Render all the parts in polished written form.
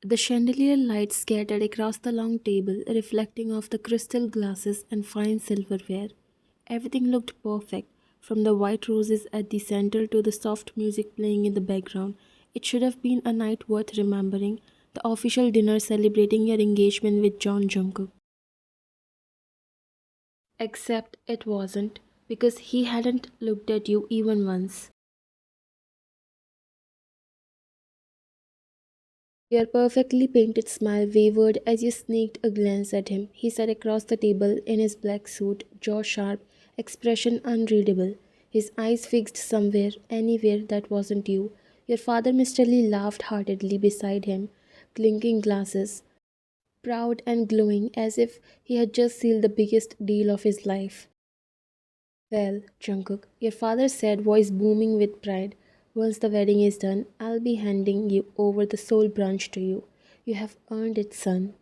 The chandelier light scattered across the long table, reflecting off the crystal glasses and fine silverware. Everything looked perfect, from the white roses at the center to the soft music playing in the background. It should have been a night worth remembering, the official dinner celebrating your engagement with John Jungkook. Except it wasn't, because he hadn't looked at you even once. Your perfectly painted smile wavered as you sneaked a glance at him. He sat across the table in his black suit, jaw sharp, expression unreadable, his eyes fixed somewhere, anywhere that wasn't you. Your father mistily laughed heartedly beside him, clinking glasses, proud and glowing as if he had just sealed the biggest deal of his life. Well, Jungkook, your father said, voice booming with pride, once the wedding is done, I'll be handing you over the soul branch to you. You have earned it, son.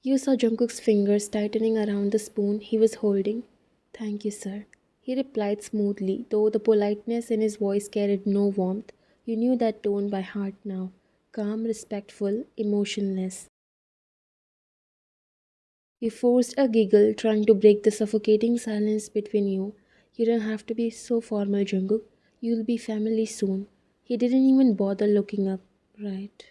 You saw Jungkook's fingers tightening around the spoon he was holding. Thank you, sir. He replied smoothly, though the politeness in his voice carried no warmth. You knew that tone by heart now. Calm, respectful, emotionless. He forced a giggle, trying to break the suffocating silence between you. You don't have to be so formal, Jungkook. You'll be family soon. He didn't even bother looking up, right?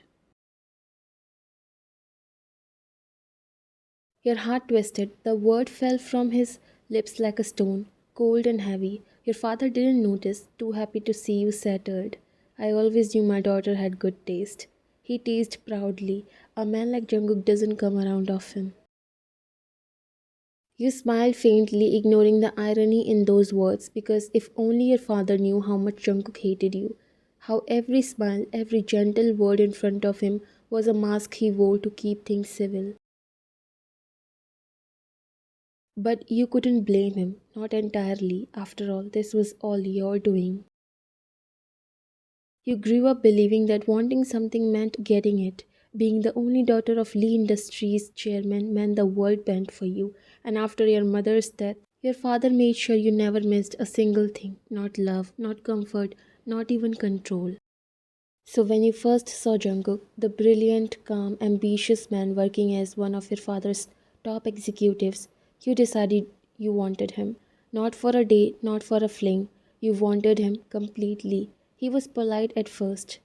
Your heart twisted. The word fell from his lips like a stone, cold and heavy. Your father didn't notice, too happy to see you settled. I always knew my daughter had good taste. He teased proudly. A man like Jungkook doesn't come around often. You smiled faintly, ignoring the irony in those words, because if only your father knew how much Jungkook hated you, how every smile, every gentle word in front of him was a mask he wore to keep things civil. But you couldn't blame him, not entirely. After all, this was all your doing. You grew up believing that wanting something meant getting it. Being the only daughter of Lee Industries chairman meant the world bent for you, and after your mother's death, your father made sure you never missed a single thing, not love, not comfort, not even control. So when you first saw Jungkook, the brilliant, calm, ambitious man working as one of your father's top executives, you decided you wanted him. Not for a day, not for a fling. You wanted him completely. He was polite at first,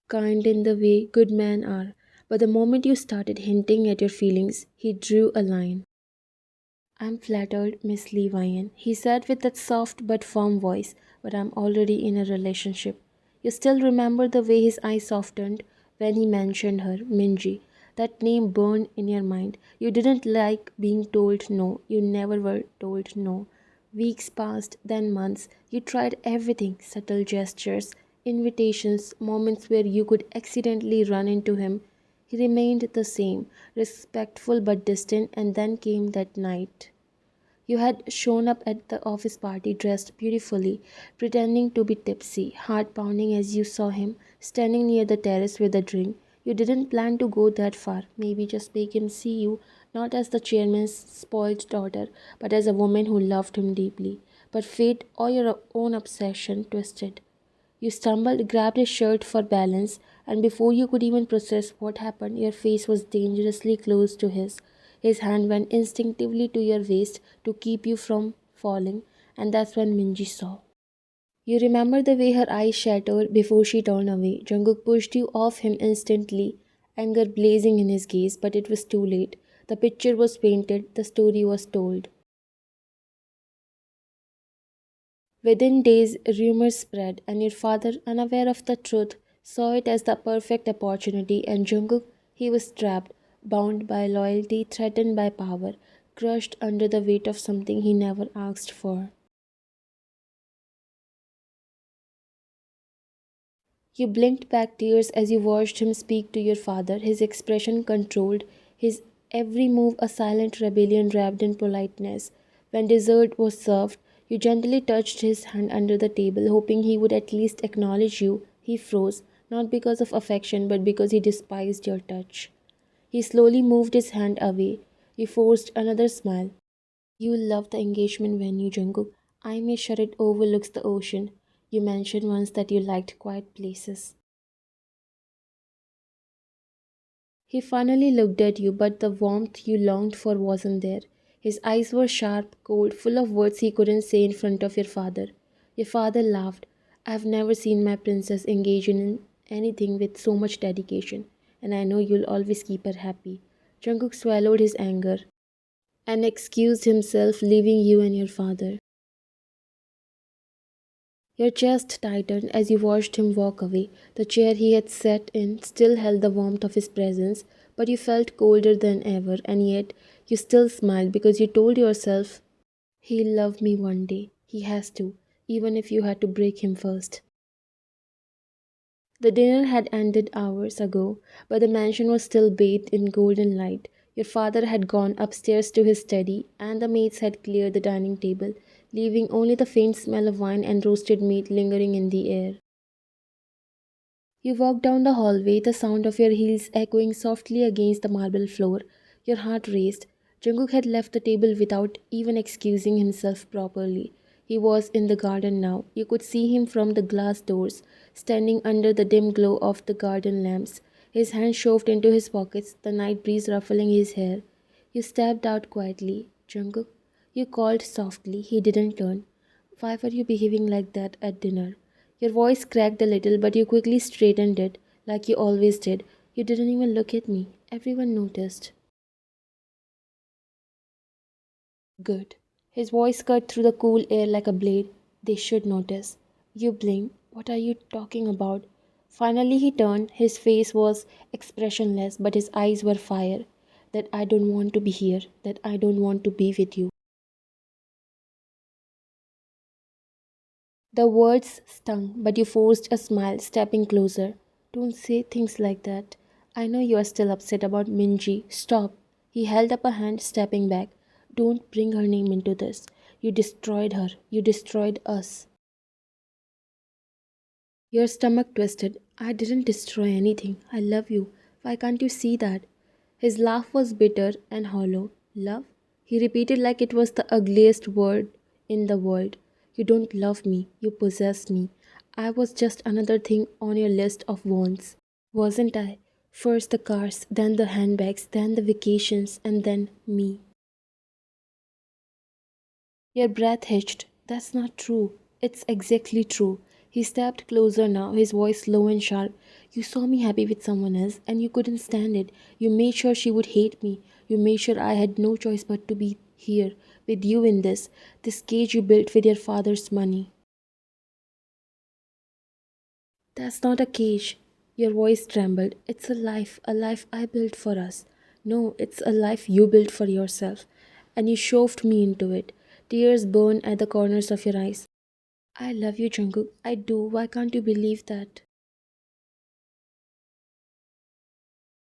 kind in the way good men are, but the moment you started hinting at your feelings, he drew a line. I'm flattered, Miss Levian, he said with that soft but firm voice, but I'm already in a relationship. You still remember the way his eyes softened when he mentioned her, Minji. That name burned in your mind. You didn't like being told no. You never were told no. Weeks passed, then months. You tried everything, subtle gestures, invitations, moments where you could accidentally run into him. He remained the same, respectful but distant, and then came that night. You had shown up at the office party dressed beautifully, pretending to be tipsy, heart pounding as you saw him standing near the terrace with a drink. You didn't plan to go that far, maybe just make him see you not as the chairman's spoiled daughter, but as a woman who loved him deeply. But fate or your own obsession twisted. You stumbled, grabbed his shirt for balance, and before you could even process what happened, your face was dangerously close to his. His hand went instinctively to your waist to keep you from falling, and that's when Minji saw. You remember the way her eyes shattered before she turned away. Jungkook pushed you off him instantly, anger blazing in his gaze, but it was too late. The picture was painted, the story was told. Within days, rumors spread, and your father, unaware of the truth, saw it as the perfect opportunity. And Jungkook, he was trapped, bound by loyalty, threatened by power, crushed under the weight of something he never asked for. You blinked back tears as you watched him speak to your father, his expression controlled, his every move a silent rebellion wrapped in politeness. When dessert was served, you gently touched his hand under the table, hoping he would at least acknowledge you. He froze, not because of affection, but because he despised your touch. He slowly moved his hand away. You forced another smile. You love the engagement venue, Jungkook. I made sure it overlooks the ocean. You mentioned once that you liked quiet places. He finally looked at you, but the warmth you longed for wasn't there. His eyes were sharp, cold, full of words he couldn't say in front of your father. Your father laughed. I've never seen my princess engage in anything with so much dedication, and I know you'll always keep her happy. Jungkook swallowed his anger and excused himself, leaving you and your father. Your chest tightened as you watched him walk away. The chair he had sat in still held the warmth of his presence, but you felt colder than ever, and yet you still smiled because you told yourself, he'll love me one day. He has to, even if you had to break him first. The dinner had ended hours ago, but the mansion was still bathed in golden light. Your father had gone upstairs to his study, and the maids had cleared the dining table, leaving only the faint smell of wine and roasted meat lingering in the air. You walked down the hallway, the sound of your heels echoing softly against the marble floor. Your heart raced. Jungkook had left the table without even excusing himself properly. He was in the garden now. You could see him from the glass doors, standing under the dim glow of the garden lamps, his hands shoved into his pockets, the night breeze ruffling his hair. You stepped out quietly. Jungkook, you called softly. He didn't turn. Why were you behaving like that at dinner? Your voice cracked a little, but you quickly straightened it, like you always did. You didn't even look at me. Everyone noticed. Good. His voice cut through the cool air like a blade. They should notice. You blinked. What are you talking about? Finally, he turned. His face was expressionless, but his eyes were fire. That I don't want to be here. That I don't want to be with you. The words stung, but you forced a smile, stepping closer. Don't say things like that. I know you are still upset about Minji. Stop. He held up a hand, stepping back. Don't bring her name into this. You destroyed her. You destroyed us. Your stomach twisted. I didn't destroy anything. I love you. Why can't you see that? His laugh was bitter and hollow. Love? He repeated like it was the ugliest word in the world. You don't love me. You possess me. I was just another thing on your list of wants. Wasn't I? First the cars, then the handbags, then the vacations, and then me. Your breath hitched. That's not true. It's exactly true. He stepped closer now, his voice low and sharp. You saw me happy with someone else, and you couldn't stand it. You made sure she would hate me. You made sure I had no choice but to be here, with you in this cage you built with your father's money. That's not a cage. Your voice trembled. It's a life I built for us. No, it's a life you built for yourself. And you shoved me into it. Tears burned at the corners of your eyes. I love you, Jungkook. I do. Why can't you believe that?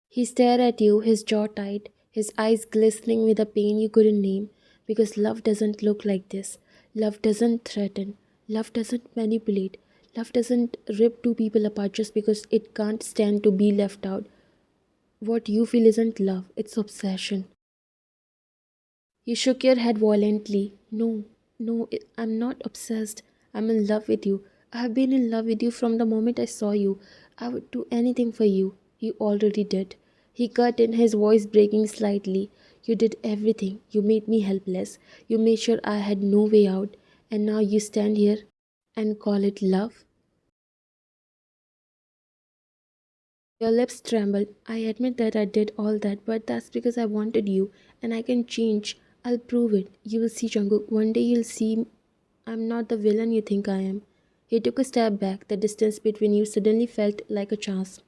He stared at you, his jaw tight, his eyes glistening with a pain you couldn't name. Because love doesn't look like this. Love doesn't threaten. Love doesn't manipulate. Love doesn't rip two people apart just because it can't stand to be left out. What you feel isn't love, it's obsession. You shook your head violently. No, no, I'm not obsessed. I'm in love with you. I have been in love with you from the moment I saw you. I would do anything for you. You already did. He cut in, his voice breaking slightly. You did everything. You made me helpless. You made sure I had no way out. And now you stand here and call it love? Your lips trembled. I admit that I did all that, but that's because I wanted you, and I can change. I'll prove it. You will see, Jungkook. One day you'll see I'm not the villain you think I am. He took a step back. The distance between you suddenly felt like a chasm.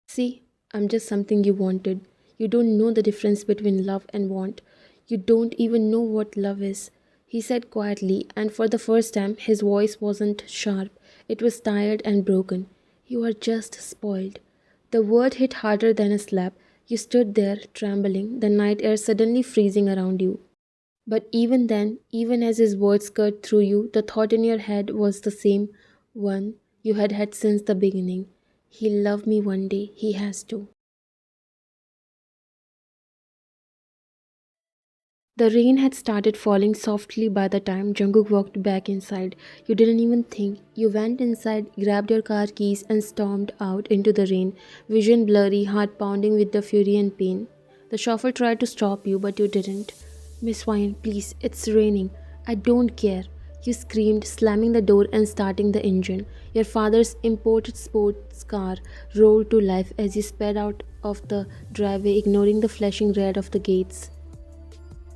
See, I'm just something you wanted. You don't know the difference between love and want. You don't even know what love is. He said quietly, and for the first time, his voice wasn't sharp. It was tired and broken. You are just spoiled. The word hit harder than a slap. You stood there, trembling, the night air suddenly freezing around you. But even then, even as his words cut through you, the thought in your head was the same one you had had since the beginning. He'll love me one day. He has to. The rain had started falling softly by the time Jungkook walked back inside. You didn't even think. You went inside, grabbed your car keys, and stormed out into the rain, vision blurry, heart pounding with the fury and pain. The chauffeur tried to stop you, but you didn't. Miss Wine, please, it's raining. I don't care. You screamed, slamming the door and starting the engine. Your father's imported sports car rolled to life as you sped out of the driveway, ignoring the flashing red of the gates.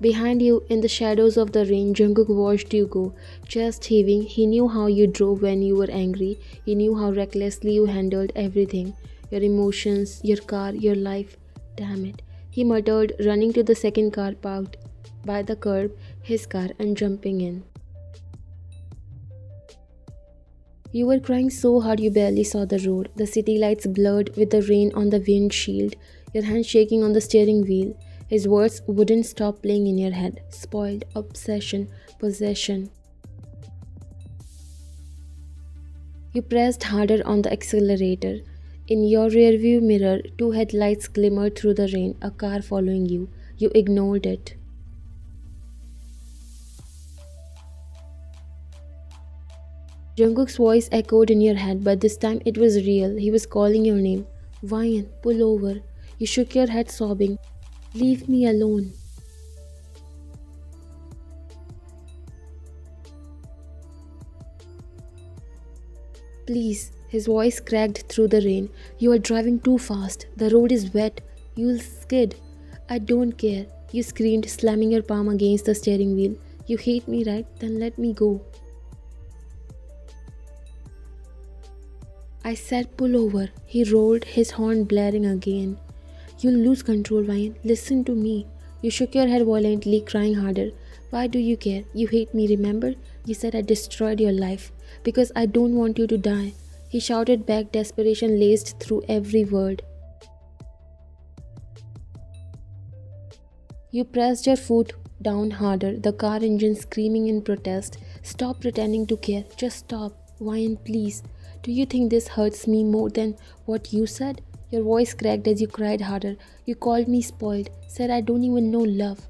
Behind you, in the shadows of the rain, Jungkook watched you go, chest heaving. He knew how you drove when you were angry. He knew how recklessly you handled everything. Your emotions, your car, your life. Damn it. He muttered, running to the second car parked by the curb, his car, and jumping in. You were crying so hard you barely saw the road, the city lights blurred with the rain on the windshield, your hand shaking on the steering wheel. His words wouldn't stop playing in your head. Spoiled, obsession, possession. You pressed harder on the accelerator. In your rearview mirror, two headlights glimmered through the rain, a car following you. You ignored it. Jungkook's voice echoed in your head, but this time it was real. He was calling your name. Vian, pull over. You shook your head, sobbing. Leave me alone. Please. His voice cracked through the rain. You are driving too fast. The road is wet. You'll skid. I don't care. You screamed, slamming your palm against the steering wheel. You hate me, right? Then let me go. I said pull over. He rolled, his horn blaring again. You'll lose control, Ryan. Listen to me. You shook your head violently, crying harder. Why do you care? You hate me, remember? You said I destroyed your life. Because I don't want you to die. He shouted back, desperation laced through every word. You pressed your foot down harder, the car engine screaming in protest. Stop pretending to care. Just stop. Ryan, please. Do you think this hurts me more than what you said? Your voice cracked as you cried harder. You called me spoiled, said I don't even know love.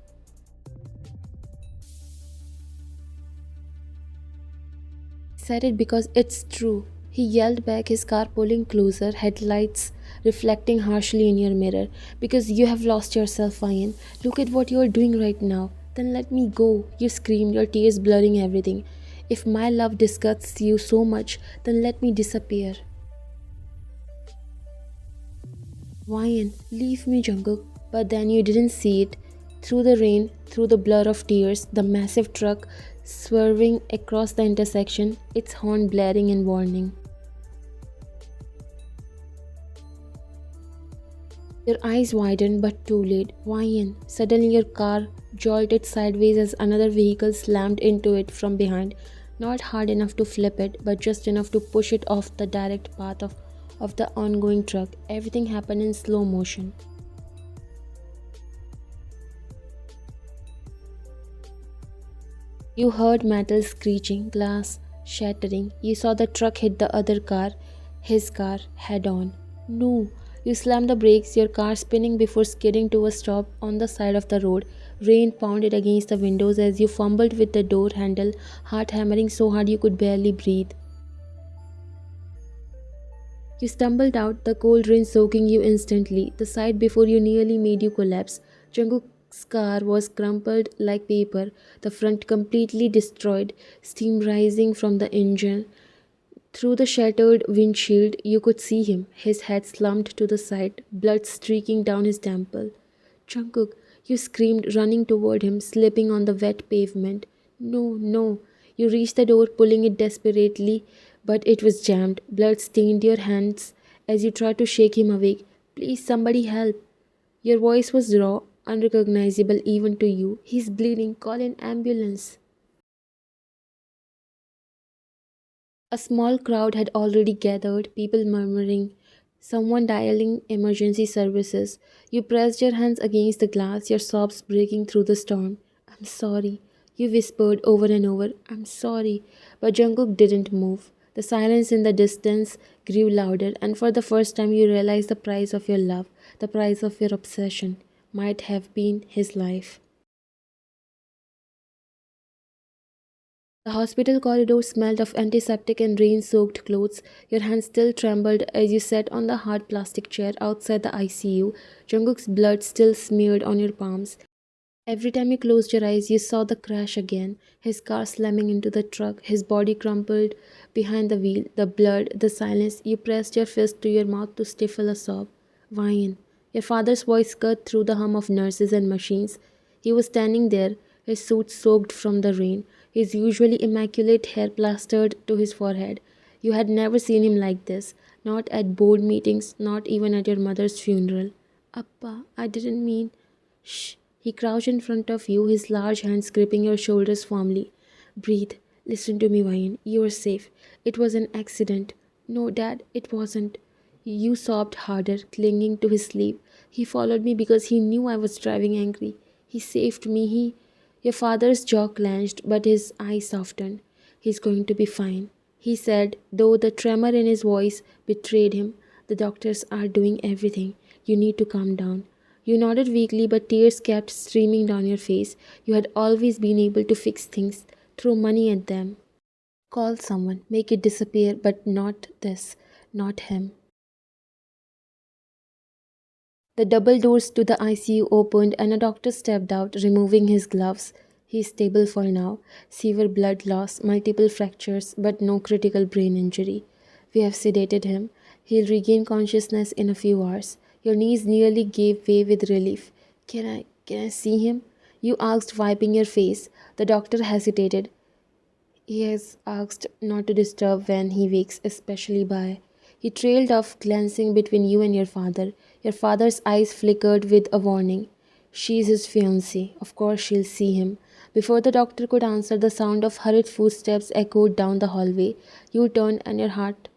Said it because it's true. He yelled back, his car pulling closer, headlights reflecting harshly in your mirror. Because you have lost yourself, Ryan. Look at what you are doing right now. Then let me go. You screamed, your tears blurring everything. If my love disgusts you so much, then let me disappear. Ryan, leave me, Jungkook. But then you didn't see it. Through the rain, through the blur of tears, the massive truck swerving across the intersection, its horn blaring in warning. Your eyes widened, but too late. Ryan, suddenly your car jolted sideways as another vehicle slammed into it from behind. Not hard enough to flip it, but just enough to push it off the direct path of the ongoing truck. Everything happened in slow motion. You heard metal screeching, glass shattering. You saw the truck hit the other car, his car, head on. No! You slammed the brakes, your car spinning before skidding to a stop on the side of the road. Rain pounded against the windows as you fumbled with the door handle, heart hammering so hard you could barely breathe. You stumbled out, the cold rain soaking you instantly, the sight before you nearly made you collapse. Jungkook's car was crumpled like paper, the front completely destroyed, steam rising from the engine. Through the shattered windshield, you could see him, his head slumped to the side, blood streaking down his temple. Jungkook, you screamed, running toward him, slipping on the wet pavement. No, no. You reached the door, pulling it desperately, but it was jammed. Blood stained your hands as you tried to shake him awake. Please, somebody help. Your voice was raw, unrecognizable even to you. He's bleeding. Call an ambulance. A small crowd had already gathered, people murmuring, someone dialing emergency services. You pressed your hands against the glass, your sobs breaking through the storm. I'm sorry. You whispered over and over, I'm sorry. But Jungkook didn't move. The silence in the distance grew louder, and for the first time you realized the price of your love, the price of your obsession, might have been his life. The hospital corridor smelled of antiseptic and rain soaked clothes. Your hands still trembled as you sat on the hard plastic chair outside the ICU. Jungkook's blood still smeared on your palms. Every time you closed your eyes, you saw the crash again. His car slamming into the truck, his body crumpled behind the wheel, the blood, the silence. You pressed your fist to your mouth to stifle a sob. Wine. Your father's voice cut through the hum of nurses and machines. He was standing there, his suit soaked from the rain, his usually immaculate hair plastered to his forehead. You had never seen him like this, not at board meetings, not even at your mother's funeral. Appa, I didn't mean. Shh. He crouched in front of you, his large hands gripping your shoulders firmly. Breathe. Listen to me, Ryan. You are safe. It was an accident. No, Dad, it wasn't. You sobbed harder, clinging to his sleeve. He followed me because he knew I was driving angry. He saved me. Your father's jaw clenched, but his eyes softened. He's going to be fine, he said, though the tremor in his voice betrayed him. The doctors are doing everything. You need to calm down. You nodded weakly, but tears kept streaming down your face. You had always been able to fix things, throw money at them. Call someone, make it disappear, but not this, not him. The double doors to the ICU opened and a doctor stepped out, removing his gloves. He is stable for now. Severe blood loss, multiple fractures, but no critical brain injury. We have sedated him. He'll regain consciousness in a few hours. Your knees nearly gave way with relief. Can I see him? You asked, wiping your face. The doctor hesitated. He has asked not to disturb when he wakes, especially by. He trailed off, glancing between you and your father. Your father's eyes flickered with a warning. She's his fiancée. Of course she'll see him. Before the doctor could answer, the sound of hurried footsteps echoed down the hallway. You turned and your heart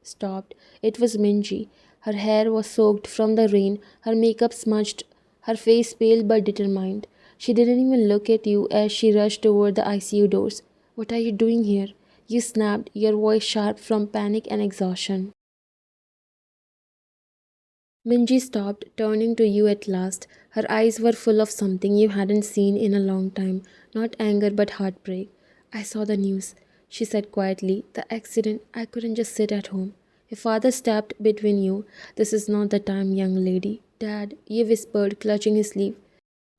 stopped. It was Minji. Her hair was soaked from the rain, her makeup smudged, her face pale but determined. She didn't even look at you as she rushed toward the ICU doors. What are you doing here? You snapped, your voice sharp from panic and exhaustion. Minji stopped, turning to you at last. Her eyes were full of something you hadn't seen in a long time. Not anger, but heartbreak. I saw the news, she said quietly. The accident. I couldn't just sit at home. Your father stepped between you. This is not the time, young lady. Dad, you whispered, clutching his sleeve.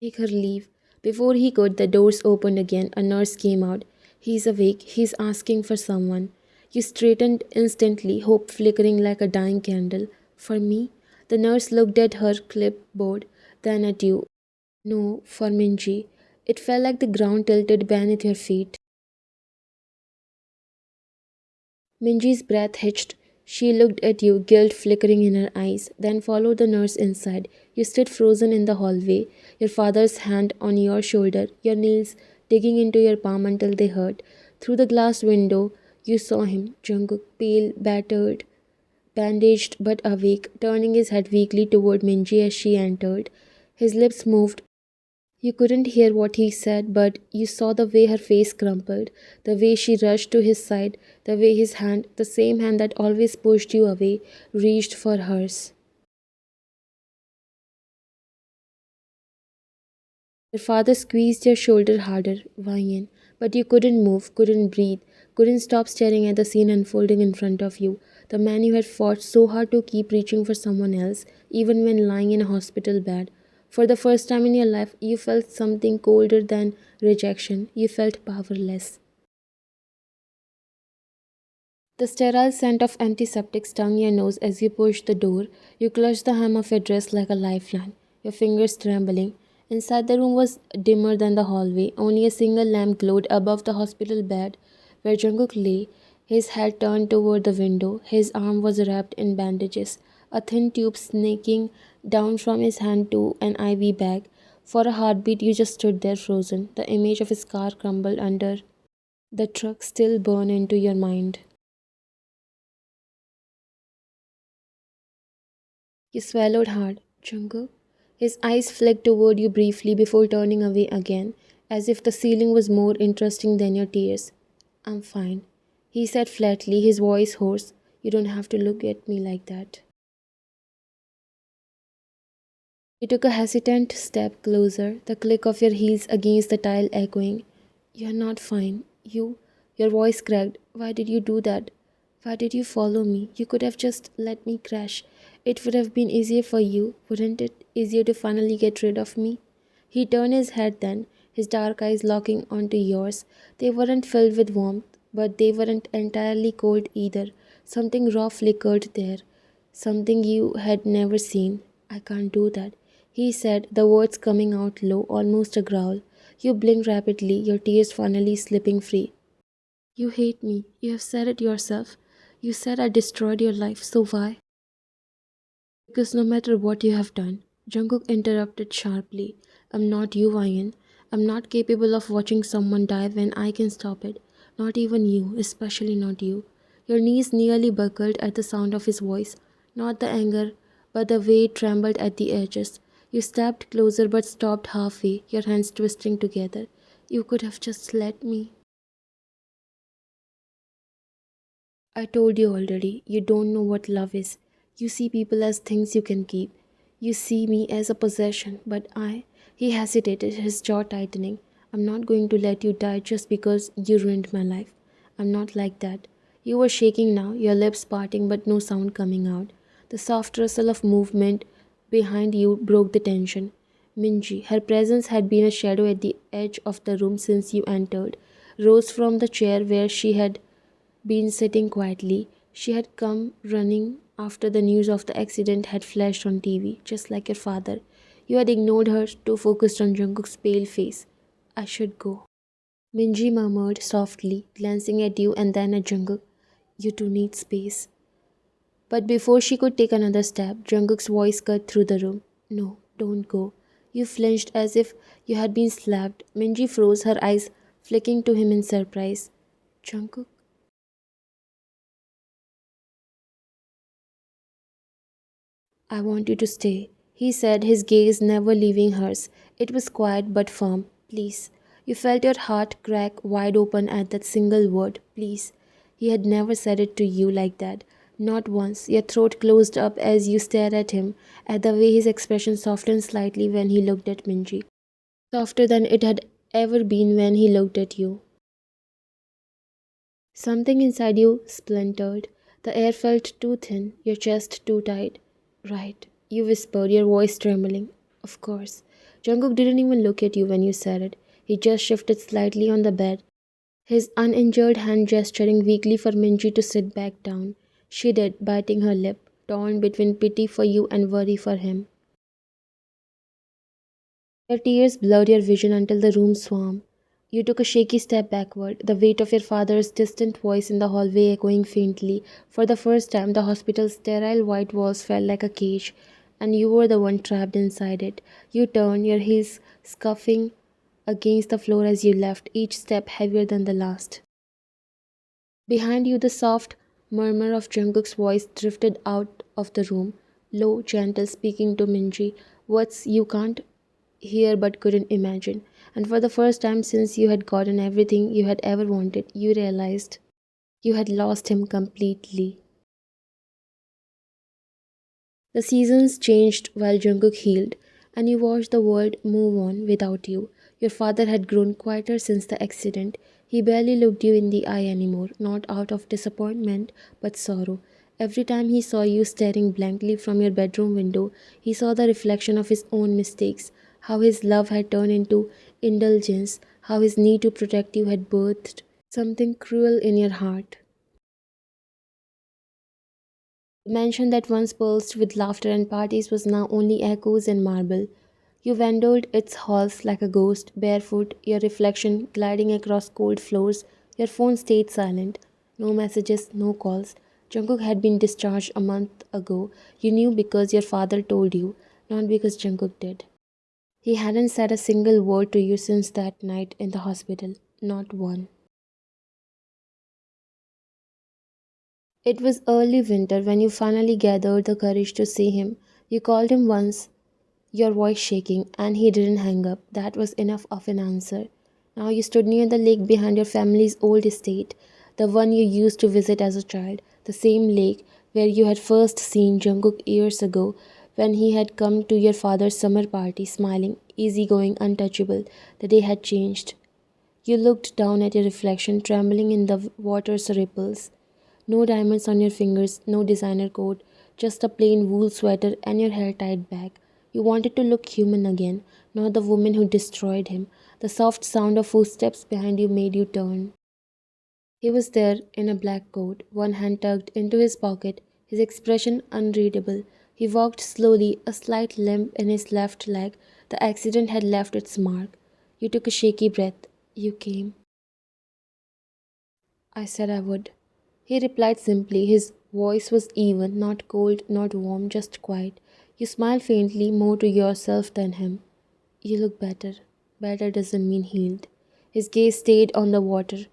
Make her leave. Before he could, the doors opened again. A nurse came out. He's awake. He's asking for someone. You straightened instantly, hope flickering like a dying candle. For me? The nurse looked at her clipboard, then at you. No, for Minji. It felt like the ground tilted beneath your feet. Minji's breath hitched. She looked at you, guilt flickering in her eyes, then followed the nurse inside. You stood frozen in the hallway, your father's hand on your shoulder, your nails digging into your palm until they hurt. Through the glass window, you saw him, Jungkook, pale, battered, bandaged but awake, turning his head weakly toward Minji as she entered. His lips moved. You couldn't hear what he said, but you saw the way her face crumpled, the way she rushed to his side, the way his hand, the same hand that always pushed you away, reached for hers. Your father squeezed your shoulder harder, Vian, but you couldn't move, couldn't breathe, couldn't stop staring at the scene unfolding in front of you. The man you had fought so hard to keep reaching for someone else, even when lying in a hospital bed. For the first time in your life, you felt something colder than rejection. You felt powerless. The sterile scent of antiseptic stung your nose as you pushed the door. You clutched the hem of your dress like a lifeline, your fingers trembling. Inside the room was dimmer than the hallway. Only a single lamp glowed above the hospital bed where Jungkook lay, his head turned toward the window. His arm was wrapped in bandages, a thin tube snaking down from his hand to an IV bag. For a heartbeat, you just stood there frozen. The image of his car crumbled under the truck still burned into your mind. You swallowed hard. Jungkook? His eyes flicked toward you briefly before turning away again, as if the ceiling was more interesting than your tears. I'm fine, he said flatly, his voice hoarse. You don't have to look at me like that. You took a hesitant step closer, the click of your heels against the tile echoing. You're not fine. You, your voice cracked. Why did you do that? Why did you follow me? You could have just let me crash. It would have been easier for you, wouldn't it? Easier to finally get rid of me? He turned his head then, his dark eyes locking onto yours. They weren't filled with warmth, but they weren't entirely cold either. Something raw flickered there, something you had never seen. I can't do that, he said, the words coming out low, almost a growl. You blinked rapidly, your tears finally slipping free. You hate me. You have said it yourself. You said I destroyed your life, so why? Because no matter what you have done, Jungkook interrupted sharply. I'm not you, Ian. I'm not capable of watching someone die when I can stop it. Not even you, especially not you. Your knees nearly buckled at the sound of his voice. Not the anger, but the way it trembled at the edges. You stepped closer but stopped halfway, your hands twisting together. You could have just let me. I told you already, you don't know what love is. You see people as things you can keep. You see me as a possession, but he hesitated, his jaw tightening. I'm not going to let you die just because you ruined my life. I'm not like that. You were shaking now, your lips parting but no sound coming out. The soft rustle of movement behind you broke the tension. Minji, her presence had been a shadow at the edge of the room since you entered, rose from the chair where she had been sitting quietly. She had come running after the news of the accident had flashed on TV, just like your father. You had ignored her, too focused on Jungkook's pale face. I should go. Minji murmured softly, glancing at you and then at Jungkook. You two need space. But before she could take another step, Jungkook's voice cut through the room. No, don't go. You flinched as if you had been slapped. Minji froze, her eyes flicking to him in surprise. Jungkook? I want you to stay, he said, his gaze never leaving hers. It was quiet but firm. Please. You felt your heart crack wide open at that single word. Please. He had never said it to you like that. Not once. Your throat closed up as you stared at him, at the way his expression softened slightly when he looked at Minji. Softer than it had ever been when he looked at you. Something inside you splintered. The air felt too thin, your chest too tight. Right, you whispered, your voice trembling. Of course. Jungkook didn't even look at you when you said it. He just shifted slightly on the bed, his uninjured hand gesturing weakly for Minji to sit back down. She did, biting her lip, torn between pity for you and worry for him. Your tears blurred your vision until the room swam. You took a shaky step backward, the weight of your father's distant voice in the hallway echoing faintly. For the first time, the hospital's sterile white walls felt like a cage, and you were the one trapped inside it. You turned, your heels scuffing against the floor as you left, each step heavier than the last. Behind you, the soft murmur of Jungkook's voice drifted out of the room, low, gentle, speaking to Minji. Words you can't hear but couldn't imagine. And for the first time since you had gotten everything you had ever wanted, you realized you had lost him completely. The seasons changed while Jungkook healed, and you watched the world move on without you. Your father had grown quieter since the accident. He barely looked you in the eye anymore, not out of disappointment, but sorrow. Every time he saw you staring blankly from your bedroom window, he saw the reflection of his own mistakes, how his love had turned into indulgence, how his need to protect you had birthed something cruel in your heart. The mansion that once pulsed with laughter and parties was now only echoes and marble. You wandered its halls like a ghost, barefoot, your reflection gliding across cold floors. Your phone stayed silent. No messages, no calls. Jungkook had been discharged a month ago. You knew because your father told you, not because Jungkook did. He hadn't said a single word to you since that night in the hospital. Not one. It was early winter when you finally gathered the courage to see him. You called him once, your voice shaking, and he didn't hang up. That was enough of an answer. Now you stood near the lake behind your family's old estate, the one you used to visit as a child, the same lake where you had first seen Jungkook years ago when he had come to your father's summer party, smiling, easygoing, untouchable. The day had changed. You looked down at your reflection, trembling in the water's ripples. No diamonds on your fingers, no designer coat, just a plain wool sweater and your hair tied back. You wanted to look human again, not the woman who destroyed him. The soft sound of footsteps behind you made you turn. He was there in a black coat, one hand tucked into his pocket, his expression unreadable. He walked slowly, a slight limp in his left leg. The accident had left its mark. You took a shaky breath. You came. I said I would. He replied simply. His voice was even, not cold, not warm, just quiet. You smiled faintly, more to yourself than him. You look better. Better doesn't mean healed. His gaze stayed on the water.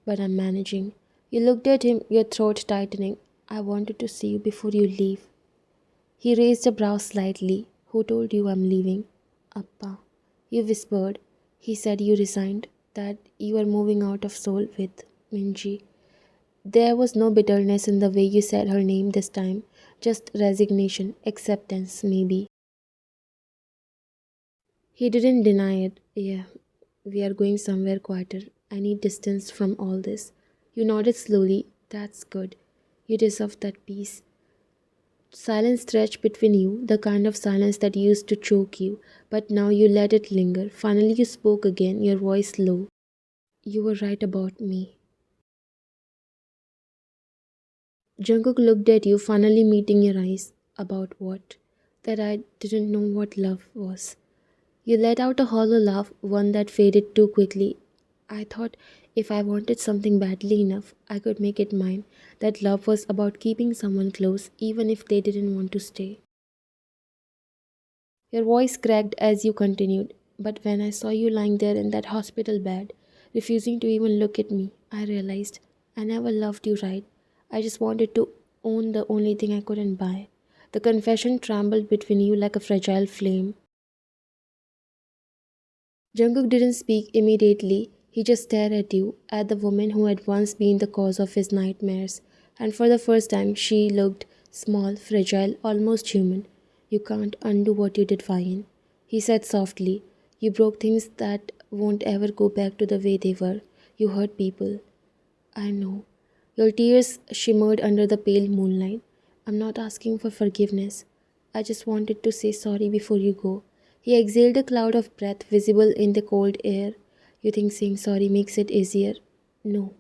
But I'm managing. You looked at him, your throat tightening. I wanted to see you before you leave. He raised a brow slightly. Who told you I'm leaving? Appa. You whispered. He said you resigned, that you were moving out of Seoul with Minji. There was no bitterness in the way you said her name this time, just resignation, acceptance, maybe. He didn't deny it. Yeah, we are going somewhere quieter. I need distance from all this. You nodded slowly. That's good. You deserve that peace. Silence stretched between you, the kind of silence that used to choke you, but now you let it linger. Finally, you spoke again, your voice low. You were right about me. Jungkook looked at you, finally meeting your eyes. About what? That I didn't know what love was. You let out a hollow laugh, one that faded too quickly. I thought if I wanted something badly enough, I could make it mine. That love was about keeping someone close, even if they didn't want to stay. Your voice cracked as you continued. But when I saw you lying there in that hospital bed, refusing to even look at me, I realized I never loved you right. I just wanted to own the only thing I couldn't buy. The confession trembled between you like a fragile flame. Jungkook didn't speak immediately. He just stared at you, at the woman who had once been the cause of his nightmares. And for the first time, she looked small, fragile, almost human. You can't undo what you did, Vian. He said softly. You broke things that won't ever go back to the way they were. You hurt people. I know. Your tears shimmered under the pale moonlight. I'm not asking for forgiveness. I just wanted to say sorry before you go. He exhaled a cloud of breath visible in the cold air. You think saying sorry makes it easier? No.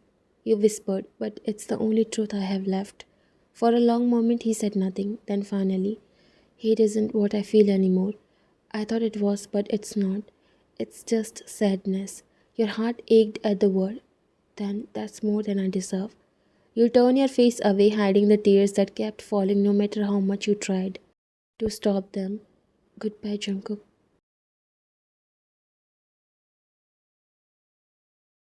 You whispered, but it's the only truth I have left. For a long moment he said nothing. Then finally, hate isn't what I feel anymore. I thought it was, but it's not. It's just sadness. Your heart ached at the word. Then that's more than I deserve. You turn your face away, hiding the tears that kept falling no matter how much you tried to stop them. Goodbye, Jungkook.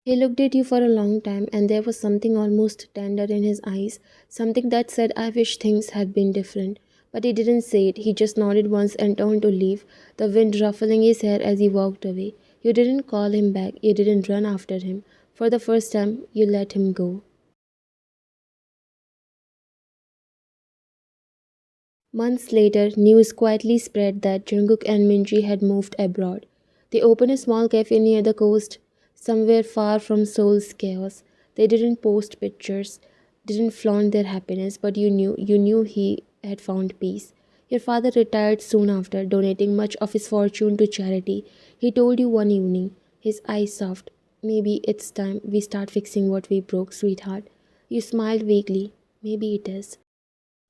He looked at you for a long time, and there was something almost tender in his eyes, something that said, I wish things had been different. But he didn't say it, he just nodded once and turned to leave, the wind ruffling his hair as he walked away. You didn't call him back, you didn't run after him. For the first time, you let him go. Months later, news quietly spread that Jungkook and Minji had moved abroad. They opened a small cafe near the coast, somewhere far from Seoul's chaos. They didn't post pictures, didn't flaunt their happiness, but you knew he had found peace. Your father retired soon after, donating much of his fortune to charity. He told you one evening, his eyes soft, maybe it's time we start fixing what we broke, sweetheart. You smiled vaguely. Maybe it is.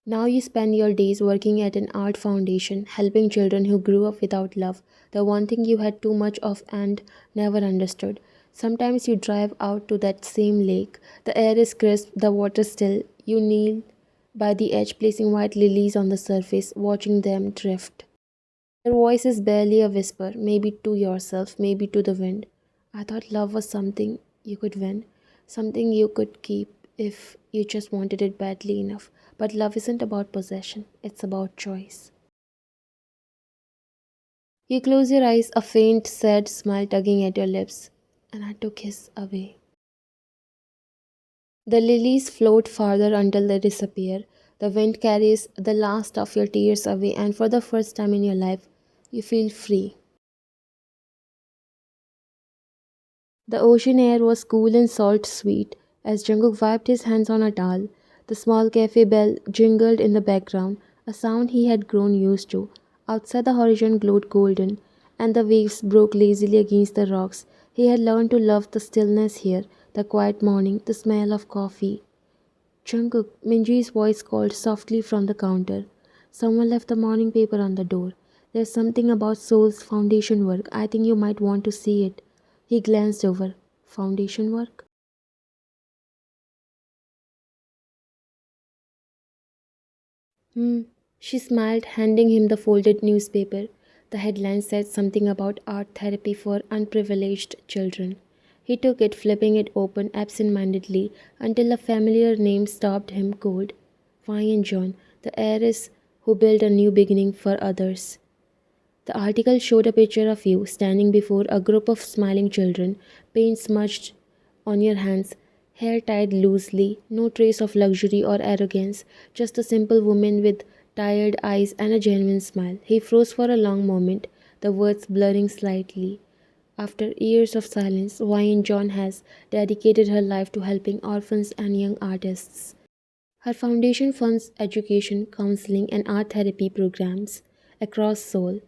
Now you spend your days working at an art foundation, helping children who grew up without love, the one thing you had too much of and never understood. Sometimes you drive out to that same lake. The air is crisp, the water still. You kneel by the edge, placing white lilies on the surface, watching them drift. Your voice is barely a whisper, maybe to yourself, maybe to the wind. I thought love was something you could win, something you could keep if you just wanted it badly enough. But love isn't about possession, it's about choice. You close your eyes, a faint, sad smile tugging at your lips, and I took his away. The lilies float farther until they disappear. The wind carries the last of your tears away, and for the first time in your life, you feel free. The ocean air was cool and salt sweet as Jungkook wiped his hands on a towel. The small cafe bell jingled in the background, a sound he had grown used to. Outside the horizon glowed golden, and the waves broke lazily against the rocks. He had learned to love the stillness here, the quiet morning, the smell of coffee. Jungkook, Minji's voice called softly from the counter. Someone left the morning paper on the door. There's something about Seoul's foundation work. I think you might want to see it. He glanced over. Foundation work? Hmm. She smiled, handing him the folded newspaper. The headline said something about art therapy for unprivileged children. He took it, flipping it open absent mindedly until a familiar name stopped him cold. Fine John, the heiress who built a new beginning for others. The article showed a picture of you standing before a group of smiling children, paint smudged on your hands, hair tied loosely, no trace of luxury or arrogance, just a simple woman with tired eyes and a genuine smile. He froze for a long moment, the words blurring slightly. After years of silence, Wine John has dedicated her life to helping orphans and young artists. Her foundation funds education, counseling, and art therapy programs across Seoul.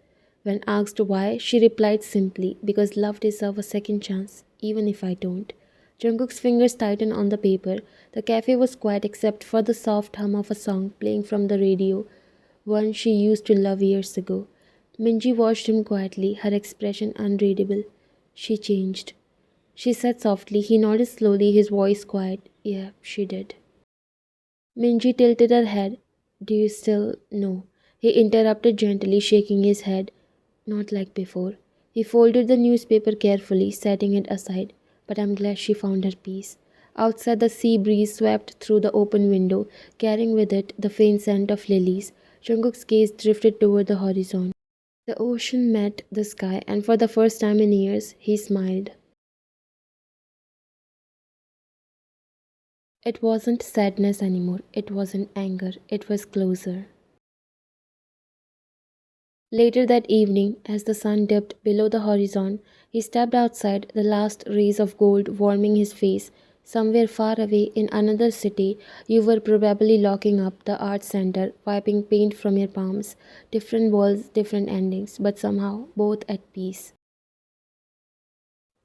When asked why, she replied simply, because love deserves a second chance, even if I don't. Jungkook's fingers tightened on the paper. The cafe was quiet except for the soft hum of a song playing from the radio, one she used to love years ago. Minji watched him quietly, her expression unreadable. She changed. She said softly. He nodded slowly, his voice quiet. Yeah, she did. Minji tilted her head. Do you still know? He interrupted gently, shaking his head. Not like before. He folded the newspaper carefully, setting it aside. But I'm glad she found her peace. Outside, the sea breeze swept through the open window, carrying with it the faint scent of lilies. Jungkook's gaze drifted toward the horizon. The ocean met the sky, and for the first time in years, he smiled. It wasn't sadness anymore, it wasn't anger, it was closer. Later that evening, as the sun dipped below the horizon, he stepped outside, the last rays of gold warming his face. Somewhere far away in another city, you were probably locking up the art center, wiping paint from your palms. Different walls, different endings, but somehow both at peace.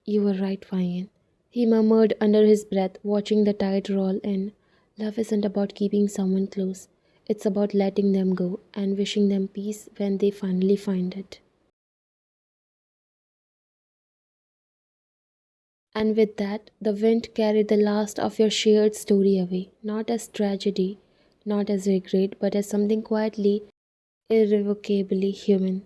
You were right, Ryan. He murmured under his breath, watching the tide roll in. Love isn't about keeping someone close. It's about letting them go and wishing them peace when they finally find it. And with that, the wind carried the last of your shared story away, not as tragedy, not as regret, but as something quietly, irrevocably human.